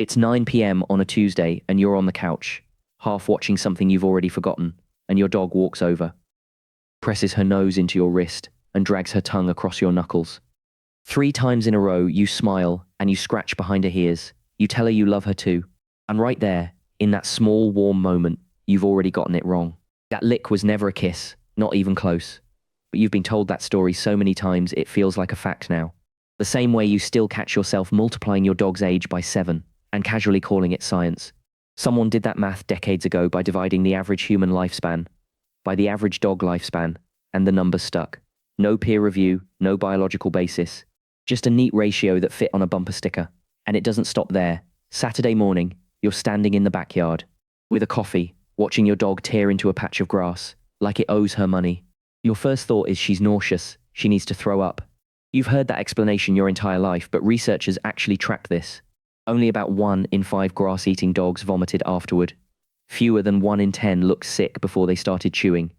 It's 9 p.m. on a Tuesday and you're on the couch, half watching something you've already forgotten, and your dog walks over, presses her nose into your wrist, and drags her tongue across your knuckles. 3 times in a row, you smile and you scratch behind her ears. You tell her you love her too. And right there, in that small, warm moment, you've already gotten it wrong. That lick was never a kiss, not even close. But you've been told that story so many times it feels like a fact now. The same way you still catch yourself multiplying your dog's age by 7 and casually calling it science. Someone did that math decades ago by dividing the average human lifespan by the average dog lifespan, and the numbers stuck. No peer review, no biological basis, just a neat ratio that fit on a bumper sticker. And it doesn't stop there. Saturday morning, you're standing in the backyard with a coffee, watching your dog tear into a patch of grass like it owes her money. Your first thought is she's nauseous, she needs to throw up. You've heard that explanation your entire life, but researchers actually tracked this. Only about 1 in 5 grass-eating dogs vomited afterward. Fewer than 1 in 10 looked sick before they started chewing.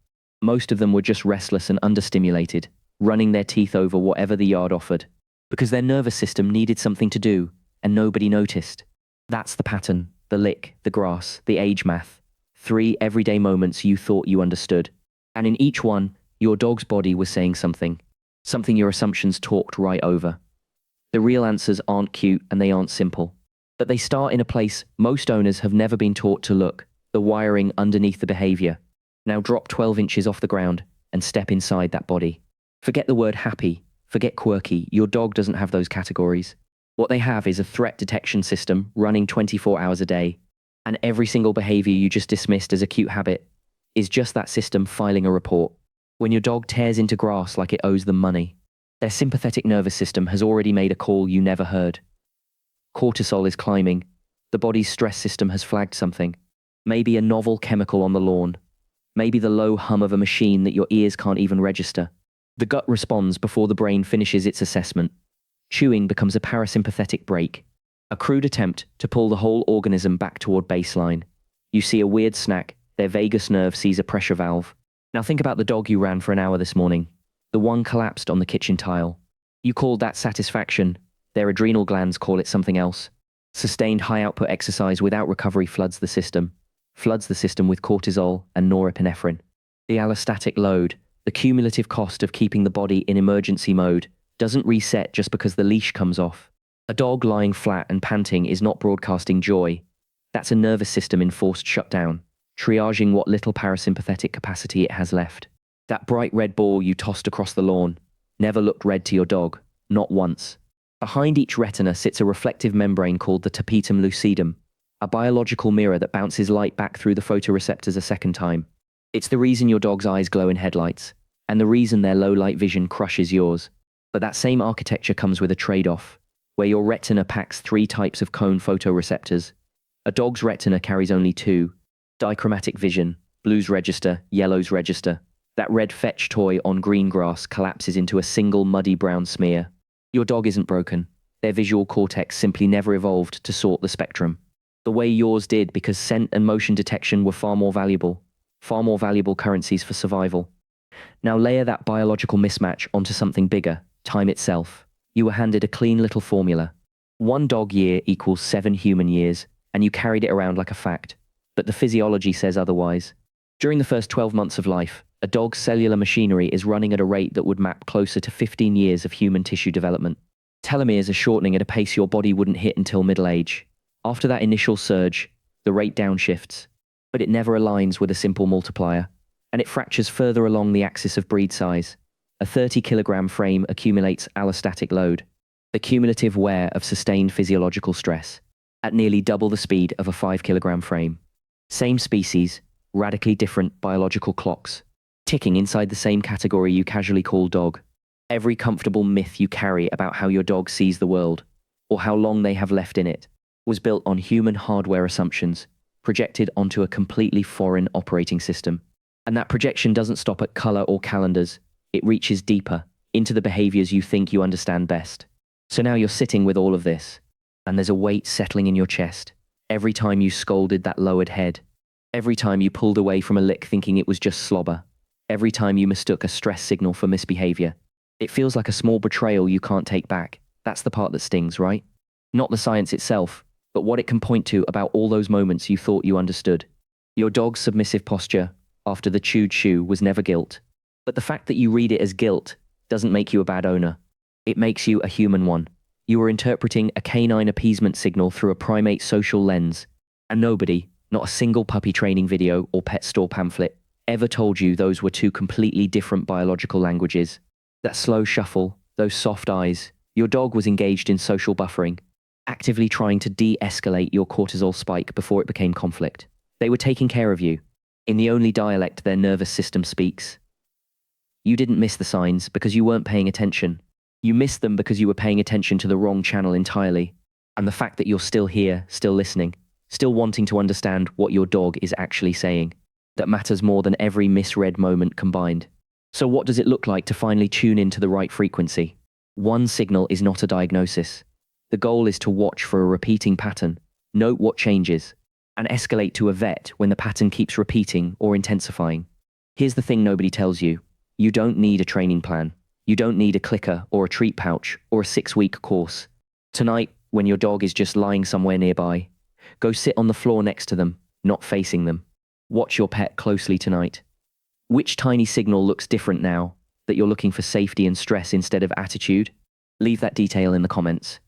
Most of them were just restless and understimulated, running their teeth over whatever the yard offered, because their nervous system needed something to do, and nobody noticed. That's the pattern, the lick, the grass, the age math. 3 everyday moments you thought you understood. And in each one, your dog's body was saying something your assumptions talked right over. The real answers aren't cute and they aren't simple. But they start in a place most owners have never been taught to look, the wiring underneath the behavior. Now drop 12 inches off the ground and step inside that body. Forget the word happy, forget quirky, your dog doesn't have those categories. What they have is a threat detection system running 24 hours a day. And every single behavior you just dismissed as a cute habit is just that system filing a report. When your dog tears into grass like it owes them money, their sympathetic nervous system has already made a call you never heard. Cortisol is climbing. The body's stress system has flagged something. Maybe a novel chemical on the lawn. Maybe the low hum of a machine that your ears can't even register. The gut responds before the brain finishes its assessment. Chewing becomes a parasympathetic brake, a crude attempt to pull the whole organism back toward baseline. You see a weird snack, their vagus nerve sees a pressure valve. Now think about the dog you ran for an hour this morning. The one collapsed on the kitchen tile. You called that satisfaction. Their adrenal glands call it something else. Sustained high-output exercise without recovery floods the system with cortisol and norepinephrine. The allostatic load, the cumulative cost of keeping the body in emergency mode, doesn't reset just because the leash comes off. A dog lying flat and panting is not broadcasting joy. That's a nervous system in forced shutdown, triaging what little parasympathetic capacity it has left. That bright red ball you tossed across the lawn never looked red to your dog, not once. Behind each retina sits a reflective membrane called the tapetum lucidum, a biological mirror that bounces light back through the photoreceptors a second time. It's the reason your dog's eyes glow in headlights, and the reason their low-light vision crushes yours. But that same architecture comes with a trade-off, where your retina packs 3 types of cone photoreceptors. A dog's retina carries only 2, dichromatic vision, blues register, yellows register. That red fetch toy on green grass collapses into a single muddy brown smear. Your dog isn't broken. Their visual cortex simply never evolved to sort the spectrum the way yours did, because scent and motion detection were far more valuable currencies for survival. Now layer that biological mismatch onto something bigger, time itself. You were handed a clean little formula. 1 dog year equals 7 human years, and you carried it around like a fact. But the physiology says otherwise. During the first 12 months of life, a dog's cellular machinery is running at a rate that would map closer to 15 years of human tissue development. Telomeres are shortening at a pace your body wouldn't hit until middle age. After that initial surge, the rate downshifts, but it never aligns with a simple multiplier, and it fractures further along the axis of breed size. A 30-kilogram frame accumulates allostatic load, the cumulative wear of sustained physiological stress, at nearly double the speed of a 5-kilogram frame. Same species, radically different biological clocks, ticking inside the same category you casually call dog. Every comfortable myth you carry about how your dog sees the world, or how long they have left in it, was built on human hardware assumptions, projected onto a completely foreign operating system. And that projection doesn't stop at color or calendars. It reaches deeper, into the behaviors you think you understand best. So now you're sitting with all of this, and there's a weight settling in your chest. Every time you scolded that lowered head, every time you pulled away from a lick thinking it was just slobber, every time you mistook a stress signal for misbehavior, it feels like a small betrayal you can't take back. That's the part that stings, right? Not the science itself, but what it can point to about all those moments you thought you understood. Your dog's submissive posture after the chewed shoe was never guilt. But the fact that you read it as guilt doesn't make you a bad owner. It makes you a human one. You are interpreting a canine appeasement signal through a primate social lens, and nobody, not a single puppy training video or pet store pamphlet, ever told you those were two completely different biological languages. That slow shuffle, those soft eyes, your dog was engaged in social buffering, actively trying to de-escalate your cortisol spike before it became conflict. They were taking care of you, in the only dialect their nervous system speaks. You didn't miss the signs because you weren't paying attention. You missed them because you were paying attention to the wrong channel entirely. And the fact that you're still here, still listening, still wanting to understand what your dog is actually saying, that matters more than every misread moment combined. So what does it look like to finally tune into the right frequency? One signal is not a diagnosis. The goal is to watch for a repeating pattern, note what changes, and escalate to a vet when the pattern keeps repeating or intensifying. Here's the thing nobody tells you. You don't need a training plan. You don't need a clicker or a treat pouch or a 6-week course. Tonight, when your dog is just lying somewhere nearby, go sit on the floor next to them, not facing them. Watch your pet closely tonight. Which tiny signal looks different now that you're looking for safety and stress instead of attitude? Leave that detail in the comments.